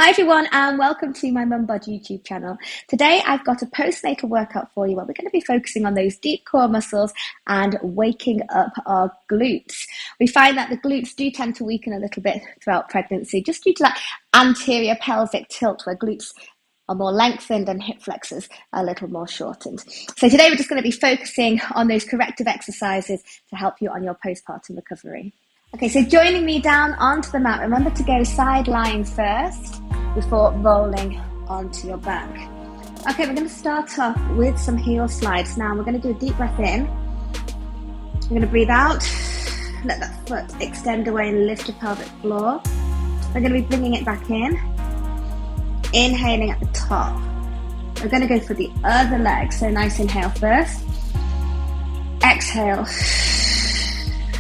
Hi everyone and welcome to my Mum Bod YouTube channel. Today I've got a postnatal workout for you where we're going to be focusing on those deep core muscles and waking up our glutes. We find that the glutes do tend to weaken a little bit throughout pregnancy just due to that anterior pelvic tilt where glutes are more lengthened and hip flexors are a little more shortened. So today we're just going to be focusing on those corrective exercises to help you on your postpartum recovery. Okay, so joining me down onto the mat, remember to go side lying first before rolling onto your back. Okay, we're going to start off with some heel slides. Now we're going to do a deep breath in. We're going to breathe out, let that foot extend away and lift your pelvic floor. We're going to be bringing it back in, inhaling at the top. We're going to go for the other leg, so nice inhale first. Exhale.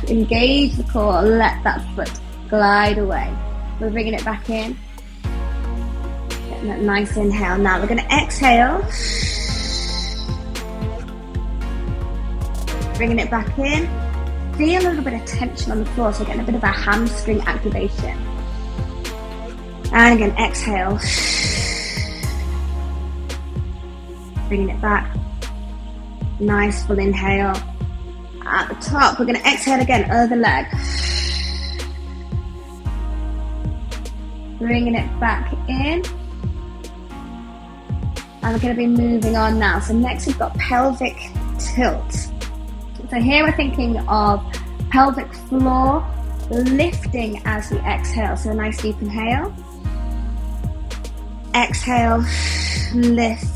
Engage the core, let that foot glide away. We're bringing it back in. Getting that nice inhale. Now we're going to exhale. Bringing it back in. Feel a little bit of tension on the floor, so getting a bit of a hamstring activation. And again, exhale. Bringing it back. Nice full inhale. At the top, we're going to exhale again, other leg. Bringing it back in. And we're going to be moving on now. So next we've got pelvic tilt. So here we're thinking of pelvic floor lifting as we exhale. So a nice deep inhale. Exhale, lift.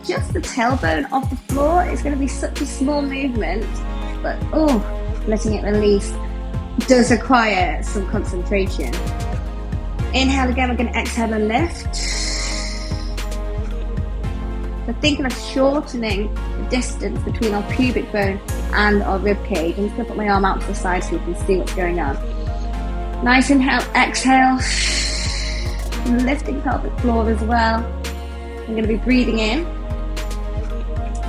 Just the tailbone off the floor. It's going to be such a small movement, but letting it release does require some concentration. Inhale again, we're going to exhale and lift. So thinking of shortening the distance between our pubic bone and our rib cage. I'm just going to put my arm out to the side so you can see what's going on. Nice inhale, exhale. Lifting pelvic floor as well. I'm going to be breathing in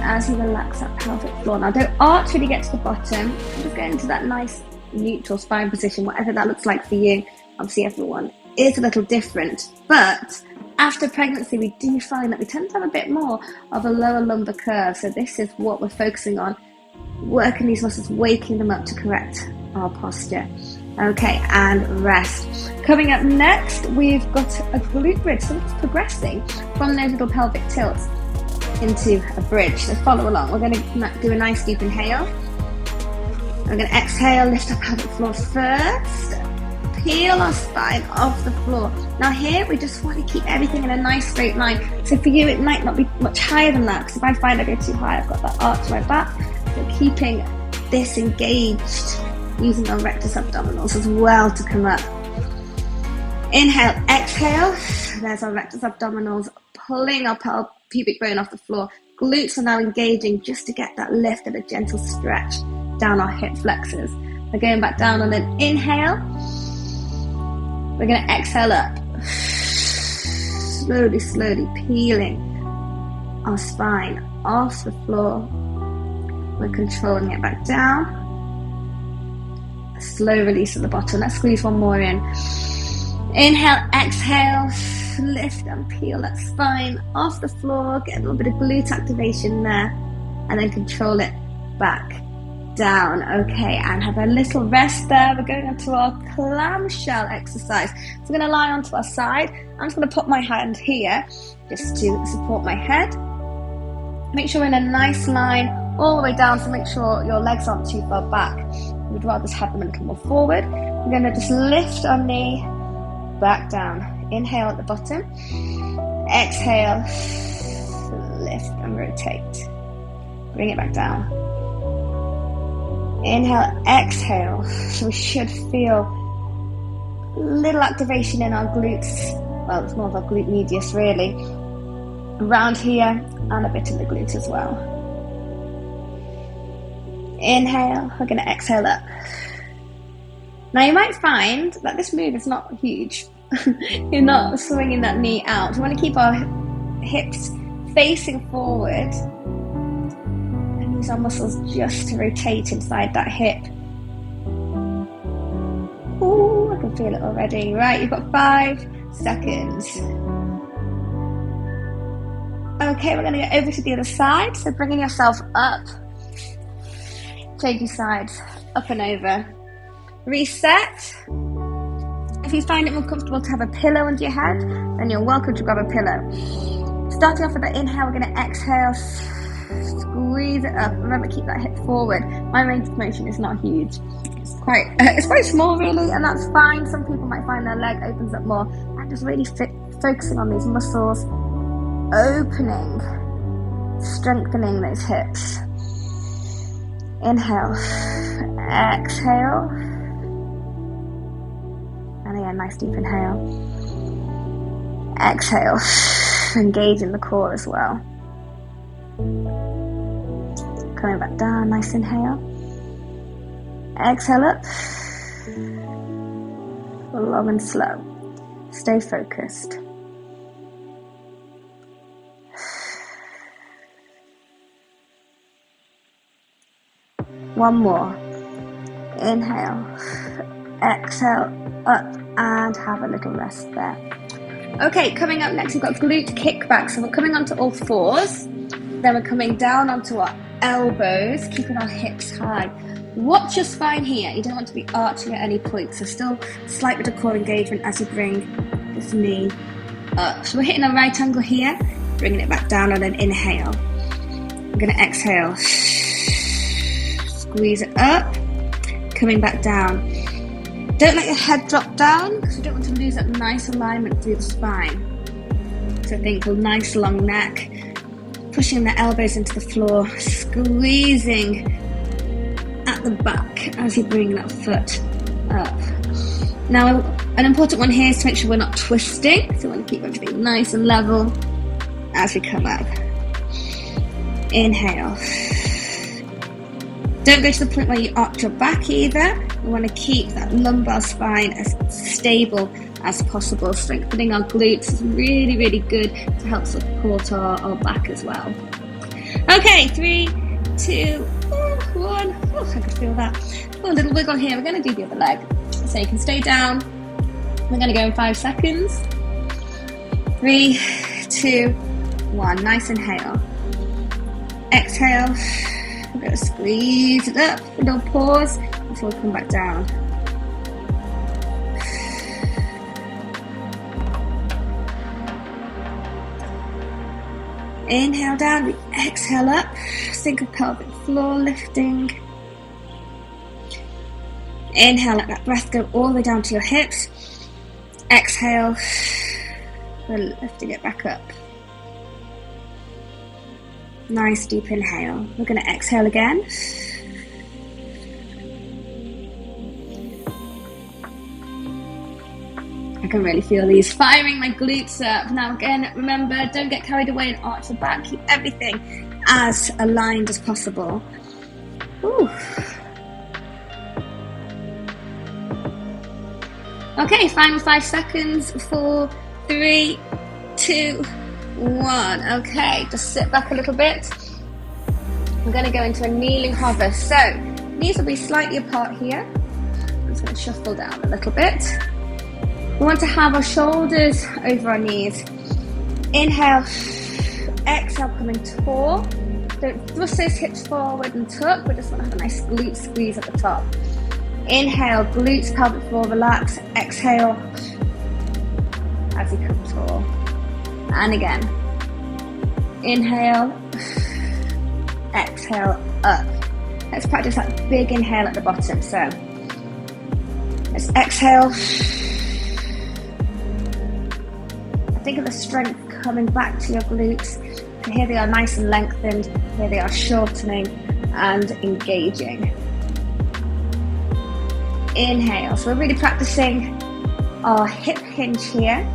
as you relax that pelvic floor. Now don't arch really get to the bottom. Just get into that nice neutral spine position, whatever that looks like for you. Obviously everyone is a little different, but after pregnancy we do find that we tend to have a bit more of a lower lumbar curve. So this is what we're focusing on, working these muscles, waking them up to correct our posture. Okay, and rest. Coming up next, we've got a glute bridge. So we're just progressing from those little pelvic tilts into a bridge. So follow along. We're going to do a nice deep inhale. We're going to exhale, lift our pelvic floor first. Peel our spine off the floor. Now here, we just want to keep everything in a nice straight line. So for you, it might not be much higher than that, because if I find I go too high, I've got that arch to my back. So keeping this engaged, using our rectus abdominals as well to come up. Inhale, exhale. There's our rectus abdominals pulling our pubic bone off the floor. Glutes are now engaging just to get that lift and a gentle stretch down our hip flexors. We're going back down on an inhale. We're going to exhale up. Slowly, slowly peeling our spine off the floor. We're controlling it back down. Slow release at the bottom. Let's squeeze one more in. Inhale, exhale, lift and peel that spine off the floor. Get a little bit of glute activation there, and then control it back down. Okay, and have a little rest there. We're going into our clamshell exercise. So we're going to lie onto our side. I'm just going to put my hand here just to support my head. Make sure we're in a nice line all the way down, so make sure your legs aren't too far back. We'd rather just have them a little more forward. We're going to just lift our knee back down. Inhale at the bottom. Exhale. Lift and rotate. Bring it back down. Inhale, exhale. So we should feel a little activation in our glutes. Well, it's more of our glute medius really. Around here and a bit in the glutes as well. Inhale, we're going to exhale up. Now you might find that this move is not huge. You're not swinging that knee out. We want to keep our hips facing forward and use our muscles just to rotate inside that hip. Ooh, I can feel it already. Right, you've got 5 seconds. Okay, we're going to go over to the other side. So bringing yourself up, changing sides, up and over. Reset. If you find it more comfortable to have a pillow under your head, then you're welcome to grab a pillow. Starting off with that inhale, we're going to exhale, squeeze it up. Remember, keep that hip forward. My range of motion is not huge. It's quite small, really, and that's fine. Some people might find their leg opens up more. I'm just really focusing on these muscles, opening, strengthening those hips. Inhale, exhale, and again, nice deep inhale. Exhale, engage in the core as well. Coming back down, nice inhale. Exhale up, long and slow. Stay focused. One more. Inhale, exhale, up, and have a little rest there. Okay, coming up next, we've got glute kickback. So we're coming onto all fours, then we're coming down onto our elbows, keeping our hips high. Watch your spine here. You don't want to be arching at any point, so still slight bit of core engagement as you bring this knee up. So we're hitting a right angle here, bringing it back down on an inhale. We're going to exhale. Squeeze it up, coming back down. Don't let your head drop down because you don't want to lose that nice alignment through the spine. So think a nice long neck, pushing the elbows into the floor, squeezing at the back as you bring that foot up. Now, an important one here is to make sure we're not twisting, so we want to keep everything nice and level as we come up. Inhale. Don't go to the point where you arch your back either. We want to keep that lumbar spine as stable as possible. Strengthening our glutes is really, really good to help support our back as well. Okay, 3, 2, 1. Oh, I could feel that. Oh, a little wiggle here. We're going to do the other leg. So you can stay down. We're going to go in 5 seconds. 3, 2, 1. Nice inhale. Exhale. We're going to squeeze it up, a little pause before we come back down. Inhale down, we exhale up, think of pelvic floor lifting. Inhale, let that breath go all the way down to your hips. Exhale, we're lifting it back up. Nice deep inhale. We're going to exhale again. I can really feel these firing my glutes up. Now again, remember, don't get carried away and arch the back. Keep everything as aligned as possible. Ooh. Okay, final 5 seconds. 4, 3, 2, 1. Okay, just sit back a little bit. I'm going to go into a kneeling hover. So, knees will be slightly apart here. I'm just going to shuffle down a little bit. We want to have our shoulders over our knees. Inhale, exhale, coming tall. Don't thrust those hips forward and tuck. We just want to have a nice glute squeeze at the top. Inhale, glutes, pelvic floor, relax. Exhale, as you come tall. And again, inhale, exhale, up. Let's practice that big inhale at the bottom. So, let's exhale. Think of the strength coming back to your glutes. And here they are nice and lengthened. Here they are shortening and engaging. Inhale. So we're really practicing our hip hinge here,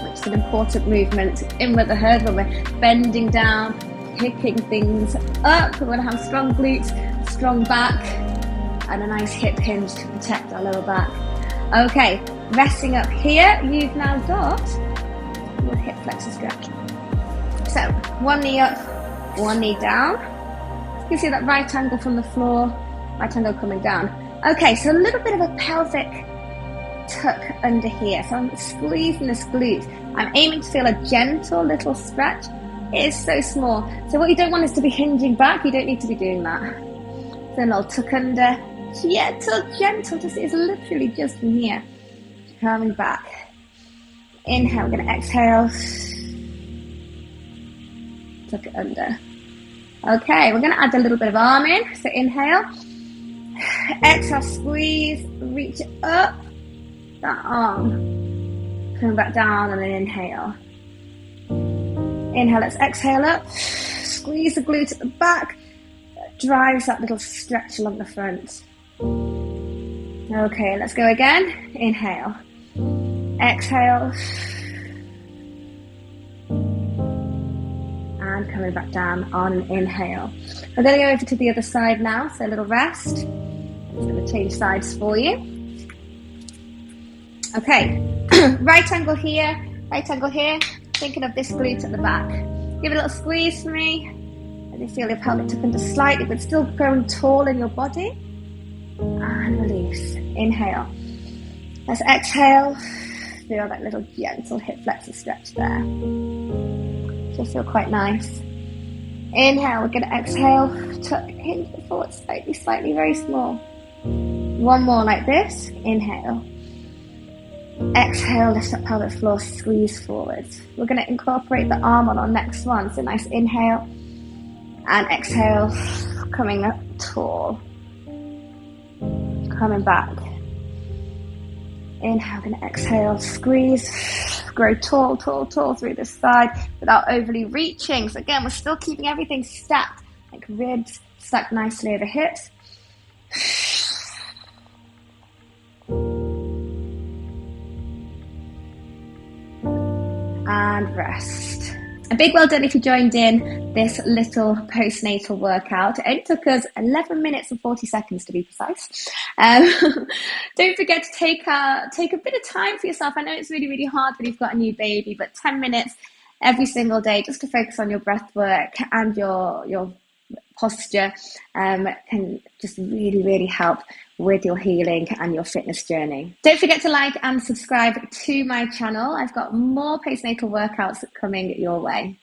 which is an important movement in with the herd when we're bending down, picking things up. We want to have strong glutes, strong back, and a nice hip hinge to protect our lower back. Okay, resting up here, you've now got your hip flexor stretch. So, one knee up, one knee down. You can see that right angle from the floor, right angle coming down. Okay, so a little bit of a pelvic tuck under here. So I'm squeezing this glute. I'm aiming to feel a gentle little stretch. It is so small. So what you don't want is to be hinging back. You don't need to be doing that. So a little tuck under. Gentle. It's literally just from here. Coming back. Inhale, we're going to exhale. Tuck it under. Okay, we're going to add a little bit of arm in. So inhale. Exhale, squeeze, reach up. That arm. Coming back down and then inhale. Inhale, let's exhale up. Squeeze the glute at the back. That drives that little stretch along the front. Okay, let's go again. Inhale. Exhale. And coming back down on an inhale. We're going to go over to the other side now, so a little rest. I'm just going to change sides for you. Okay, right angle here, thinking of this glute at the back. Give it a little squeeze for me. Let me feel your pelvic tuck under slightly, but still growing tall in your body. And release. Inhale. Let's exhale. Feel that little gentle hip flexor stretch there. Just feel quite nice. Inhale, we're going to exhale. Tuck, hinge the forward slightly, very small. One more like this. Inhale. Exhale, lift that pelvic floor, squeeze forward. We're going to incorporate the arm on our next one. So nice inhale and exhale, coming up tall. Coming back. Inhale, going to exhale, squeeze, grow tall through this side without overly reaching. So again, we're still keeping everything stacked, like ribs stacked nicely over hips. And rest. A big well done if you joined in this little postnatal workout. It only took us 11 minutes and 40 seconds to be precise. Don't forget to take a bit of time for yourself. I know it's really, really hard when you've got a new baby, but 10 minutes every single day just to focus on your breath work and your posture can just really, really help with your healing and your fitness journey. Don't forget to like and subscribe to my channel. I've got more postnatal workouts coming your way.